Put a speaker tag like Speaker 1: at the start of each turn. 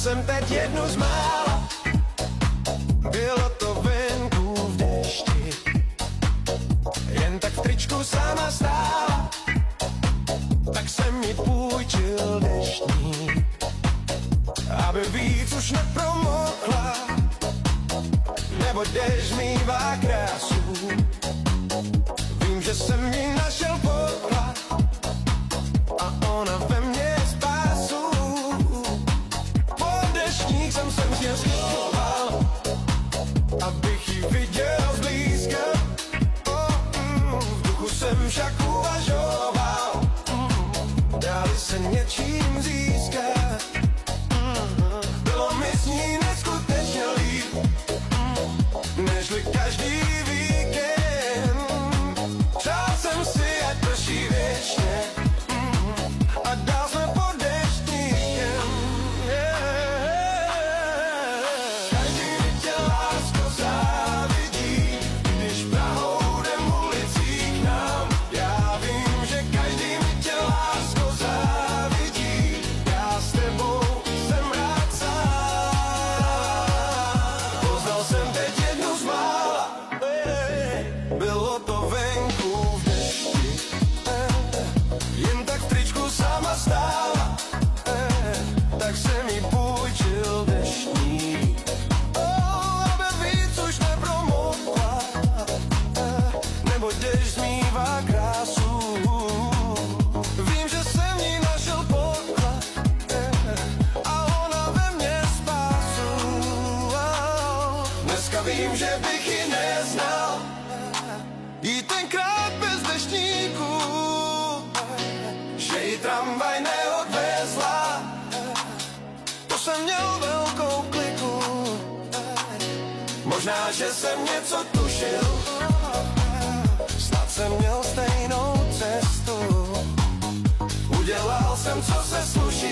Speaker 1: jsem teď jednu z mála. Bylo to venku v dešti, jen tak v tričku sama stála. Tak jsem mi půjčil deštník, aby víc už nepromokla. Neboť déšť mívá krásu, vím, že jsem v ní našel poklad a ona ve mně spásu. Pod deštník jsem se mě schoval, abych ji viděl zblízka. V duchu jsem však uvažoval, dali se něčím získat. Bylo mi s ní neskutečně líp, nežli každý víkend. Přál jsem si, ať prší věčně a dál jsme pod deštníkem. Každý mi tě, lásko, závidí, když Prahou jdem ulicí k nám. Já vím, že každý mi tě, lásko, závidí, já s tebou jsem rád sám. Poznal jsem teď jednu z mála, bylo to venku v dešti, jen tak v tričku sama stála. Tak jsem jí půjčil deštník, aby víc už nepromokla, neboť déšť zmývá krásu. Vím, že jsem v ní našel poklad a ona ve mně spásu. Dneska vím, že bych ji neznal, jí tenkrát bez deštníku, že ji tramvaj neodvezla. To jsem měl velkou kliku, možná, že jsem něco tušil, snad jsem měl stejnou cestu. Udělal jsem, co se sluší,